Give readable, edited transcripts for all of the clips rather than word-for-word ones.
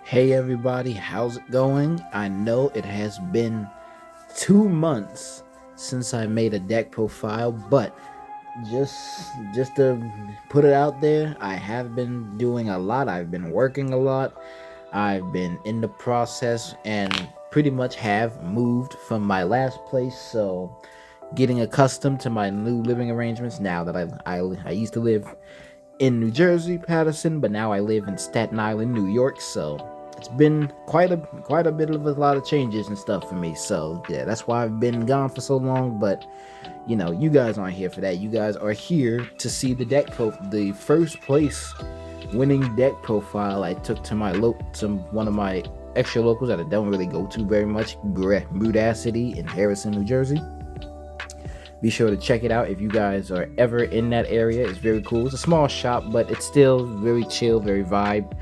Hey everybody, how's it going? I know it has been 2 months since I made a deck profile, but just to put it out there, I have been doing a lot. I've been working a lot. I've been in the process and pretty much have moved from my last place, so getting accustomed to my new living arrangements now that I used to live in New Jersey, Patterson, but now I live in Staten Island, New York. So it's been quite a bit of a lot of changes and stuff for me. So yeah, that's why I've been gone for so long. But you guys aren't here for that. You guys are here to see the first place winning deck profile I took to one of my extra locals that I don't really go to very much, Brudacity in Harrison, New Jersey. Be sure to check it out if you guys are ever in that area. It's very cool. It's a small shop, but it's still very chill, very vibe.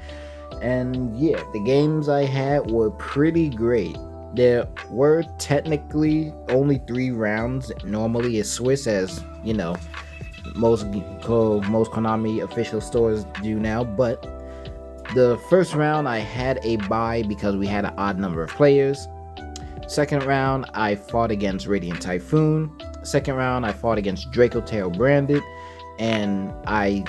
And yeah, the games I had were pretty great. There were technically only 3 rounds. Normally it's Swiss, as most Konami official stores do now. But the first round I had a bye because we had an odd number of players. Second round I fought against Radiant Typhoon. Second round I fought against Draco Tail Branded, and I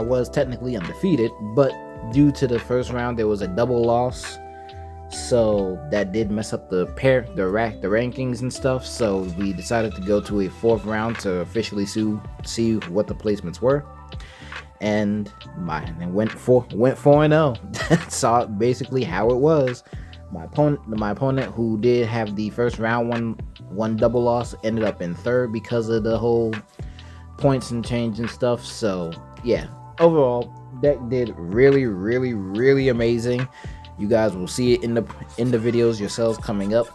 was technically undefeated, but due to the first round there was a double loss, so that did mess up the rankings and stuff. So we decided to go to a 4th round to officially see what the placements were, and went 4-0. That's basically how it was. My opponent, who did have the first round one double loss, ended up in 3rd because of the whole points and change and stuff. So yeah, overall deck did really, really, really amazing. You guys will see it in the videos yourselves coming up,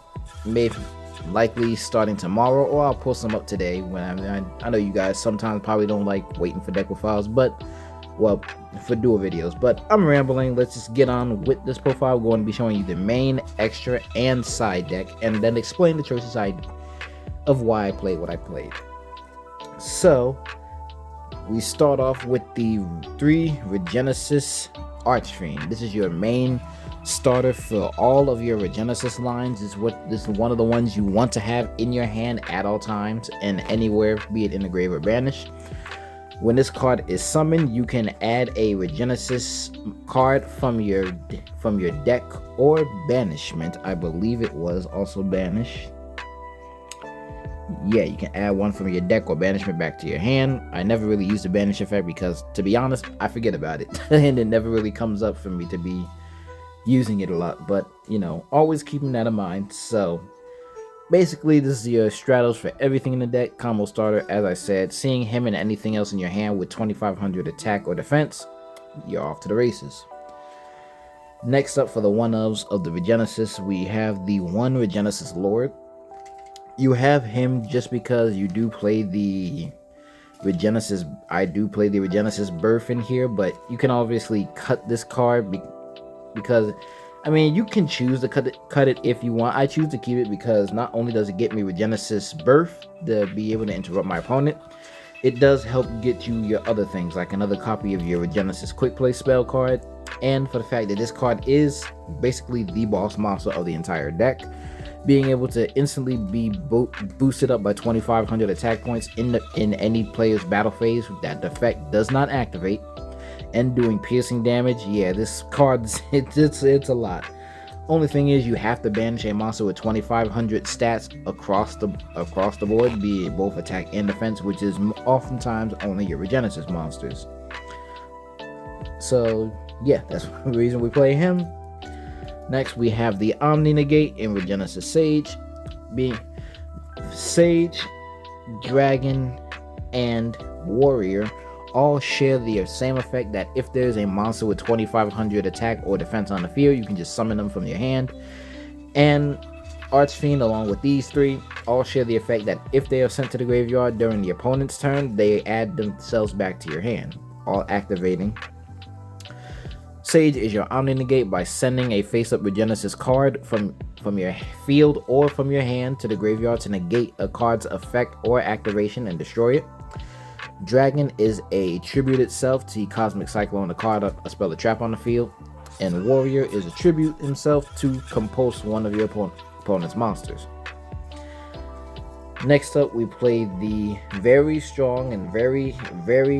likely starting tomorrow, or I'll post them up today. I know you guys sometimes probably don't like waiting for deck profiles, for dual videos, but I'm rambling. Let's just get on with this profile. We're going to be showing you the main, extra, and side deck, and then explain the choices of why I played what I played. So we start off with the 3 Regenesis Archfiend. This is your main starter for all of your Regenesis lines. This is one of the ones you want to have in your hand at all times and anywhere, be it in the grave or banished. When this card is summoned, you can add a Regenesis card from your deck or banishment. I believe it was also banished. Yeah, you can add one from your deck or banishment back to your hand. I never really used the banish effect because, to be honest, I forget about it. And it never really comes up for me to be using it a lot. But, always keeping that in mind. So basically, this is your Stratos for everything in the deck. Combo starter, as I said. Seeing him and anything else in your hand with 2500 attack or defense, you're off to the races. Next up, for the one-ofs of the Regenesis, we have the 1 Regenesis Lord. You have him just because you do play the Regenesis. I do play the Regenesis Birth in here, but you can obviously cut this card because you can choose to cut it if you want. I choose to keep it because not only does it get me Regenesis Birth to be able to interrupt my opponent, it does help get you your other things, like another copy of your Regenesis Quick Play spell card, and for the fact that this card is basically the boss monster of the entire deck, being able to instantly be boosted up by 2500 attack points in any player's battle phase that the effect does not activate, and doing piercing damage. Yeah, this card, it's a lot. Only thing is, you have to banish a monster with 2500 stats across the board, be it both attack and defense, which is oftentimes only your Regenesis monsters. So yeah, that's the reason we play him. Next, we have the Omni Negate in Regenesis Sage. Being Sage, Dragon, and Warrior all share the same effect, that if there's a monster with 2500 attack or defense on the field, you can just summon them from your hand. And Archfiend, along with these 3, all share the effect that if they are sent to the graveyard during the opponent's turn, they add themselves back to your hand, all activating. Sage is your Omni Negate by sending a face-up Regenesis card from your field or from your hand to the graveyard to negate a card's effect or activation and destroy it. Dragon is a tribute itself to Cosmic Cyclone, a card, a spell, a trap on the field. and Warrior is attribute himself to compulse one of your opponent's monsters. Next up, we play the very strong and very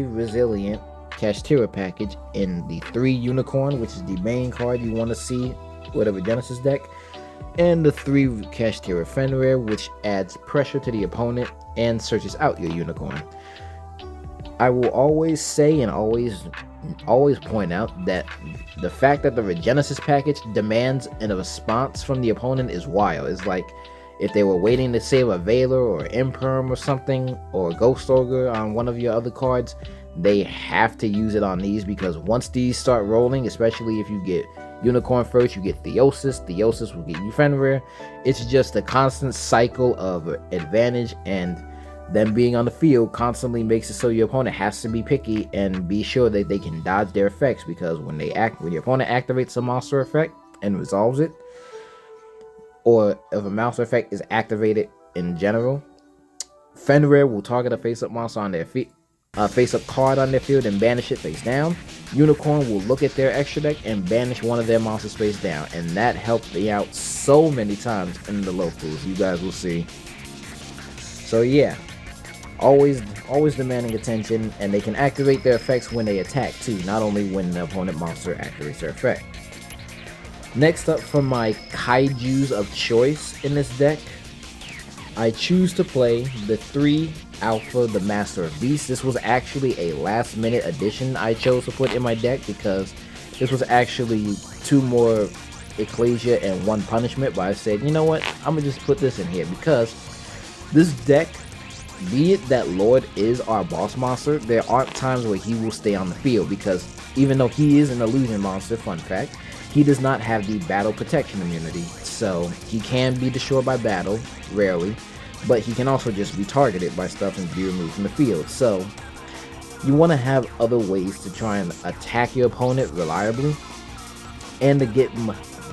resilient Kashtira package in the 3 Unicorn, which is the main card you want to see with a Regenesis deck, and the 3 Kashtira Fenrir, which adds pressure to the opponent and searches out your Unicorn. I will always say and always point out that the fact that the Regenesis package demands a response from the opponent is wild. It's like if they were waiting to save a Veiler or Imperm or something, or a Ghost Ogre on one of your other cards, they have to use it on these, because once these start rolling, especially if you get Unicorn first, you get Theosis will get you Fenrir. It's just a constant cycle of advantage, and them being on the field constantly makes it so your opponent has to be picky and be sure that they can dodge their effects, because when your opponent activates a monster effect and resolves it, or if a monster effect is activated in general, Fenrir will target a face-up monster on their face-up card on their field and banish it face down. Unicorn will look at their extra deck and banish one of their monsters face down, and that helped me out so many times in the locals. You guys will see. So yeah, always demanding attention, and they can activate their effects when they attack too, not only when the opponent monster activates their effect. Next up, for my kaijus of choice in this deck, I choose to play the 3 Alpha, the Master of Beasts. This was actually a last minute addition I chose to put in my deck, because this was actually 2 more Ecclesia and 1 Punishment, but I said, you know what, I'm gonna just put this in here, because this deck, be it that Lord is our boss monster, there aren't times where he will stay on the field, because even though he is an illusion monster, fun fact, he does not have the battle protection immunity, so he can be destroyed by battle, rarely, but he can also just be targeted by stuff and be removed from the field. So you want to have other ways to try and attack your opponent reliably and to get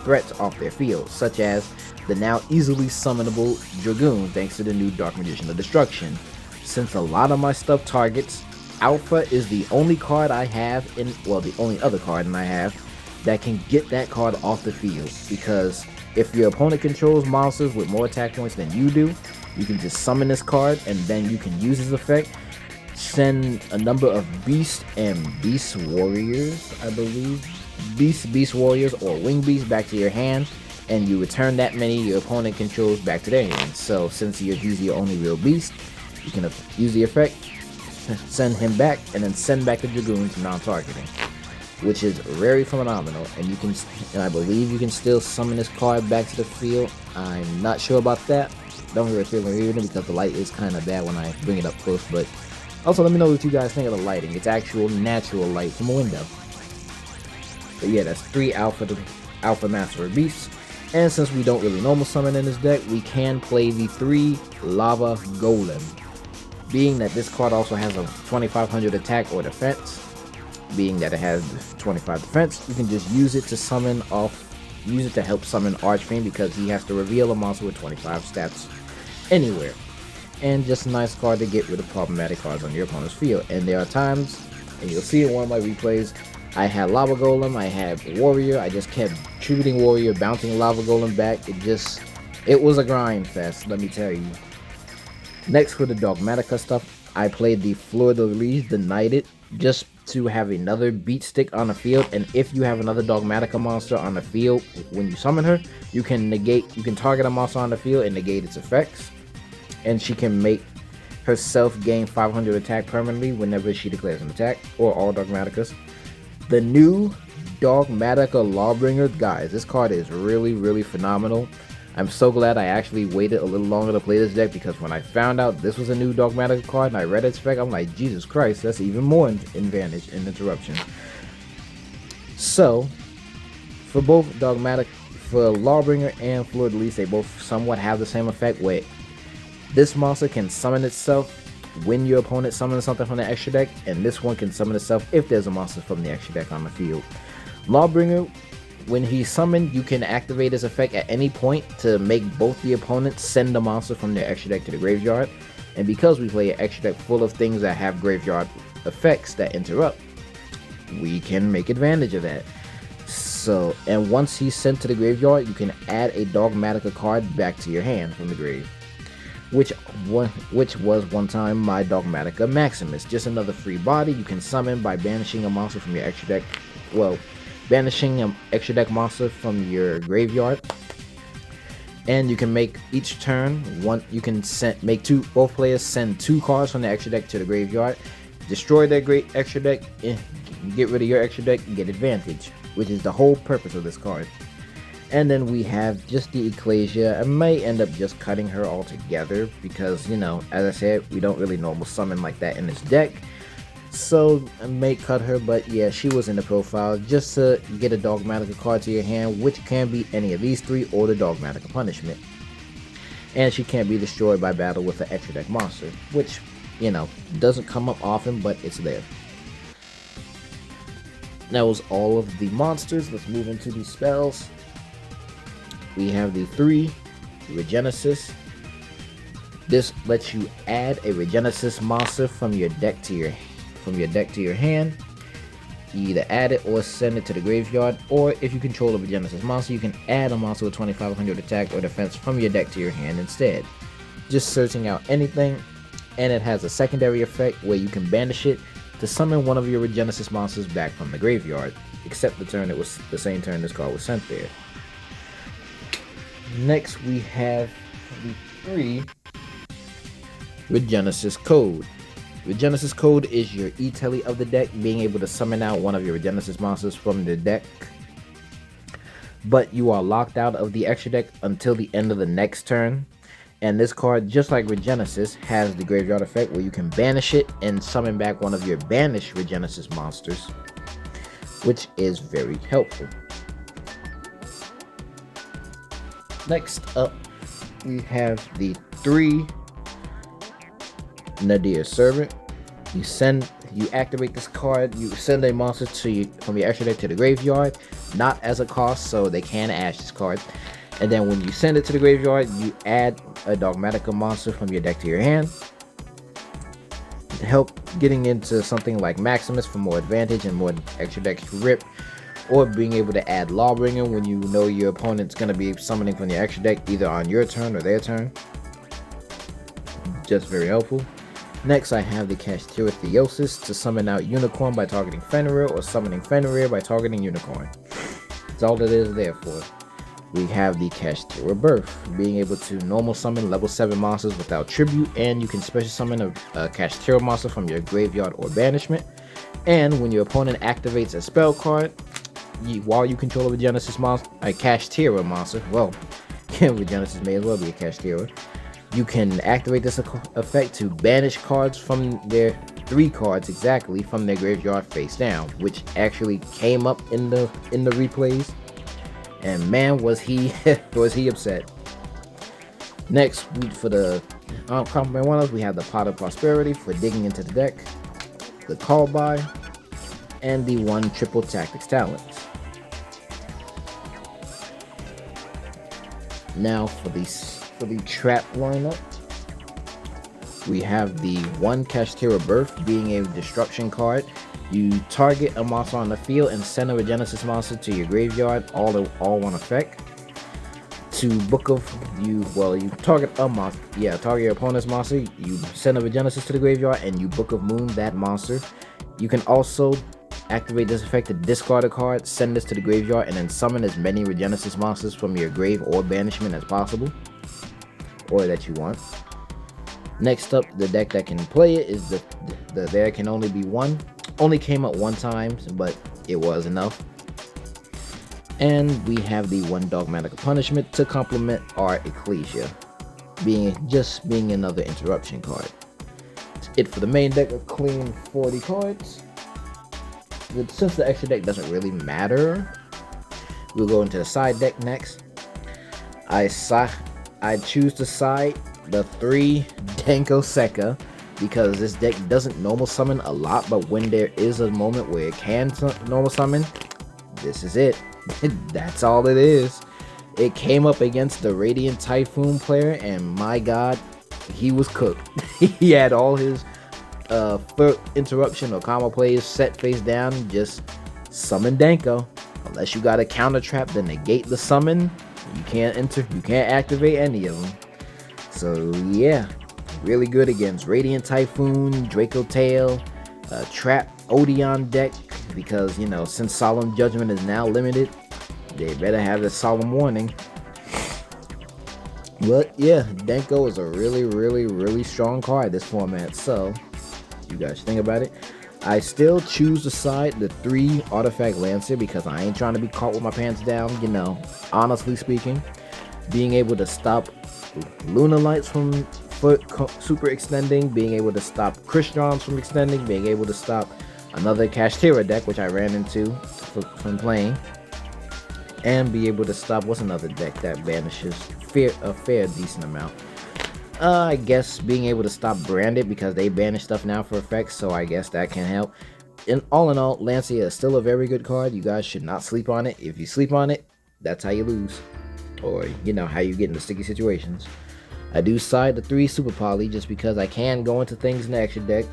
threats off their field, such as the now easily summonable Dragoon thanks to the new Dark Magician of Destruction. Since a lot of my stuff targets, Alpha is the only card I have the only other card I have that can get that card off the field, because if your opponent controls monsters with more attack points than you do, you can just summon this card and then you can use his effect, send a number of Beast and Beast Warriors, I believe, Beast Warriors or Wing Beasts back to your hand, and you return that many your opponent controls back to their hand. So since he's your only real beast, you can use the effect, send him back, and then send back the Dragoon to non-targeting, which is very phenomenal. And I believe you can still summon this card back to the field. I'm not sure about that. Don't really feel it because the light is kind of bad when I bring it up close. But also, let me know what you guys think of the lighting. It's actual natural light from a window. But yeah, that's 3 Alpha Master of Beasts. And since we don't really normal summon in this deck, we can play the 3 Lava Golem. Being that this card also has a 2500 attack or defense, being that it has 25 defense, you can just use it to help summon Archfiend, because he has to reveal a monster with 25 stats anywhere. And just a nice card to get rid of problematic cards on your opponent's field. And there are times, and you'll see in one of my replays, I had Lava Golem, I had Warrior, I just kept tributing Warrior, bouncing Lava Golem back. It was a grind fest, let me tell you. Next, for the Dogmatica stuff, I played the Fleur de Lis, the Knighted, just to have another beat stick on the field. And if you have another Dogmatica monster on the field, when you summon her, you can target a monster on the field and negate its effects, and she can make herself gain 500 attack permanently whenever she declares an attack, or all Dogmaticas. The new Dogmatica Lawbringer, guys, this card is really phenomenal. I'm so glad I actually waited a little longer to play this deck, because when I found out this was a new Dogmatica card and I read its spec, I'm like, Jesus Christ, that's even more advantage and interruption. So, for both for Lawbringer and Fleur de Lis, they both somewhat have the same effect, where this monster can summon itself when your opponent summons something from the extra deck, and this one can summon itself if there's a monster from the extra deck on the field. Lawbringer, when he's summoned, you can activate his effect at any point to make both the opponents send the monster from their extra deck to the graveyard. And because we play an extra deck full of things that have graveyard effects that interrupt, we can make advantage of that. So, and once he's sent to the graveyard, you can add a Dogmatica card back to your hand from the grave. Which was one time my Dogmatica Maximus. Just another free body you can summon by banishing a monster from your extra deck. Well, banishing an extra deck monster from your graveyard. And you can make each turn one. You can both players send 2 cards from the extra deck to the graveyard, destroy their great extra deck, and get rid of your extra deck and get advantage, which is the whole purpose of this card. And then we have just the Ecclesia. I may end up just cutting her altogether because, you know, as I said, we don't really normal summon like that in this deck. So I may cut her, but yeah, she was in the profile just to get a Dogmatica card to your hand, which can be any of these 3 or the Dogmatica Punishment. And she can't be destroyed by battle with an extra deck monster, which, you know, doesn't come up often, but it's there. That was all of the monsters. Let's move into the spells. We have the 3 Regenesis. This lets you add a Regenesis monster from your deck to your hand. You either add it or send it to the graveyard, or if you control a Regenesis monster, you can add a monster with 2500 attack or defense from your deck to your hand instead. Just searching out anything, and it has a secondary effect where you can banish it to summon one of your Regenesis monsters back from the graveyard, except the same turn this card was sent there. Next we have the 3 Regenesis Code. Regenesis Code is your E-Telly of the deck, being able to summon out one of your Regenesis monsters from the deck. But you are locked out of the extra deck until the end of the next turn. And this card, just like Regenesis, has the graveyard effect where you can banish it and summon back one of your banished Regenesis monsters, which is very helpful. Next up, we have the 3 Nadir Servant. You activate this card, you send a monster from your extra deck to the graveyard, not as a cost, so they can ash this card. And then when you send it to the graveyard, you add a Dogmatica monster from your deck to your hand. To help getting into something like Maximus for more advantage and more extra deck rip, or being able to add Lawbringer when you know your opponent's going to be summoning from your extra deck either on your turn or their turn. Just very helpful. Next, I have the Kashtira Theosis to summon out Unicorn by targeting Fenrir, or summoning Fenrir by targeting Unicorn. That's all it is there for. We have the Kashtira Birth, being able to normal summon level 7 monsters without tribute, and you can special summon a Kashtira monster from your graveyard or banishment. And when your opponent activates a spell card, while you control a Regenesis monster, a Kashtira monster, well, Regenesis may as well be a Kashtira, you can activate this effect to banish cards from their 3 cards exactly from their graveyard face down, which actually came up in the replays, and man was he upset. Next, for the compliment one-offs, we have the Pot of Prosperity for digging into the deck, the Call By, and the 1 Triple Tactics Talents. Now for the trap lineup, we have the 1 Kashtira Birth, being a destruction card. You target a monster on the field and send a Regenesis monster to your graveyard, all one effect. To you target a monster, target your opponent's monster, you send a Regenesis to the graveyard and you Book of Moon that monster. You can also activate this effect to discard a card, send this to the graveyard, and then summon as many Regenesis monsters from your grave or banishment as possible, or that you want. Next up, the deck that can play it is there can only be one. Only came up 1 time, but it was enough. And we have the 1 Dogmatica Punishment to complement our Ecclesia, being another interruption card. That's it for the main deck, a clean 40 cards. Since the extra deck doesn't really matter, we'll go into the side deck next. I choose to side the 3 Denko Sekka because this deck doesn't normal summon a lot, but when there is a moment where it can normal summon, this is it. That's all it is. It came up against the Radiant Typhoon player, and my god, he was cooked. He had all his interruption or combo plays set face down, just summon Denko. Unless you got a counter trap to negate the summon, you can't activate any of them. So yeah, really good against Radiant Typhoon, Draco Tail, Trap Odeon deck, because you know, since Solemn Judgment is now limited, they better have a solemn warning. But yeah, Denko is a really strong card this format, so you guys think about it. I still choose to side the 3 Artifact Lancer because I ain't trying to be caught with my pants down, you know, honestly speaking. Being able to stop Lunar Lights from super extending, being able to stop Crystons from extending, being able to stop another Kashtira deck, which I ran into from playing, and be able to stop, what's another deck that banishes a fair decent amount? I guess being able to stop Branded, because they banish stuff now for effects, so I guess that can help. In all, Lancia is still a very good card. You guys should not sleep on it. If you sleep on it, that's how you lose, or you know, how you get into sticky situations. I do side the 3 Super Poly just because I can go into things in the extra deck.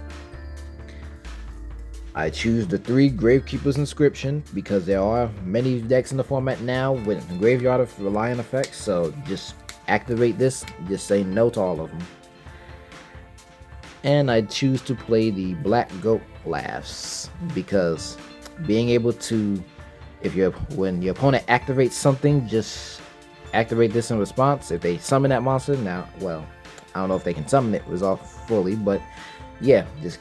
I choose the 3 Gravekeeper's Inscription because there are many decks in the format now with graveyard of reliant effects, so just activate this, just say no to all of them. And I choose to play the Black Goat Laughs because being able to, when your opponent activates something, just activate this in response. If they summon that monster, now, well, I don't know if they can summon it fully, but yeah, just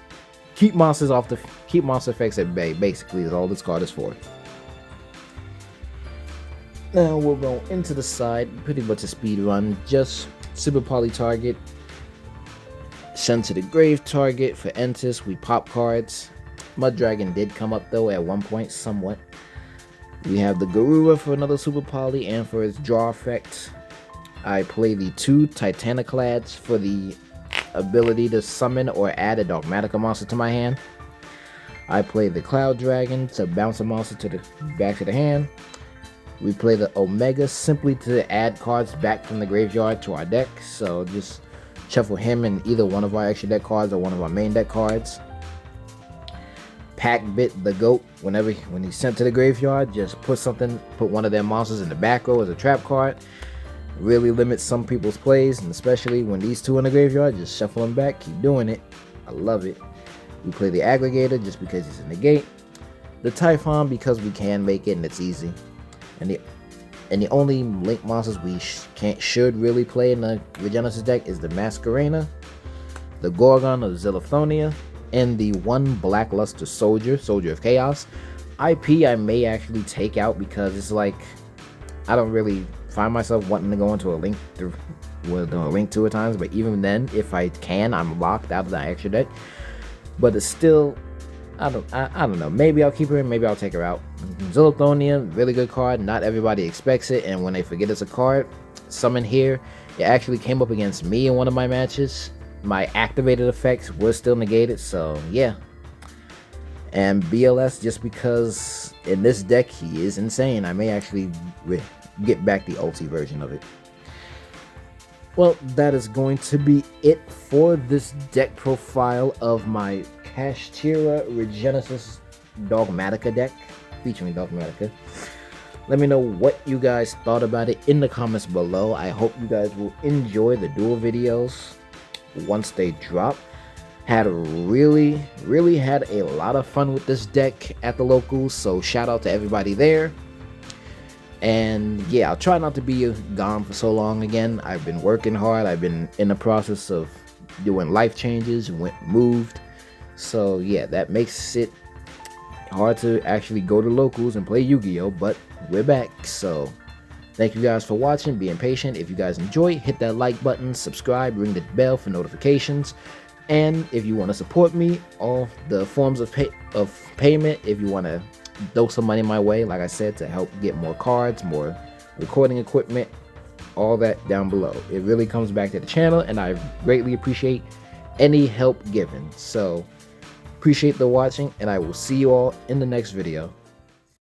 keep monster effects at bay, basically, is all this card is for. Now we'll go into the side, pretty much a speed run, just Super Poly target, send to the grave target. For Entis, we pop cards. Mud Dragon did come up though at one point, somewhat. We have the Garura for another Super Poly, and for its draw effect, I play the 2 Titaniclads for the ability to summon or add a Dogmatica monster to my hand. I play the Cloud Dragon to bounce a monster back to the hand. We play the Omega simply to add cards back from the graveyard to our deck, so just shuffle him in either one of our extra deck cards or one of our main deck cards. Pack Bit the Goat, when he's sent to the graveyard, just put one of their monsters in the back row as a trap card. Really limits some people's plays, and especially when these 2 in the graveyard, just shuffle them back, keep doing it. I love it. We play the Aggregator just because he's in the gate. The Typhon because we can make it and it's easy. And the only link monsters we should really play in the Regenesis deck is the Masquerena, the Gorgon of Zilliphonia, and the 1 Blackluster Soldier of Chaos. IP I may actually take out because it's like, I don't really find myself wanting to go into a link to at times, but even then, if I can, I'm locked out of the extra deck. But it's still, I don't know, maybe I'll keep her in, maybe I'll take her out. Zilliphonia, really good card, not everybody expects it, and when they forget it's a card, summon here, it actually came up against me in one of my matches. My activated effects were still negated, so yeah. And BLS, just because in this deck he is insane, I may actually get back the ulti version of it. Well, that is going to be it for this deck profile of my Kashtira Regenesis Dogmatica deck, featuring Dogmatica. Let me know what you guys thought about it in the comments below. I hope you guys will enjoy the duel videos once they drop. Really had a lot of fun with this deck at the locals, so shout out to everybody there. And yeah, I'll try not to be gone for so long again. I've been working hard. I've been in the process of doing life changes, moved. So yeah, that makes it hard to actually go to locals and play Yu-Gi-Oh, but we're back. So thank you guys for watching, being patient. If you guys enjoy, hit that like button, subscribe, ring the bell for notifications. And if you want to support me, all the forms of payment, if you want to throw some money my way, like I said, to help get more cards, more recording equipment, all that down below. It really comes back to the channel, and I greatly appreciate any help given. So appreciate the watching, and I will see you all in the next video.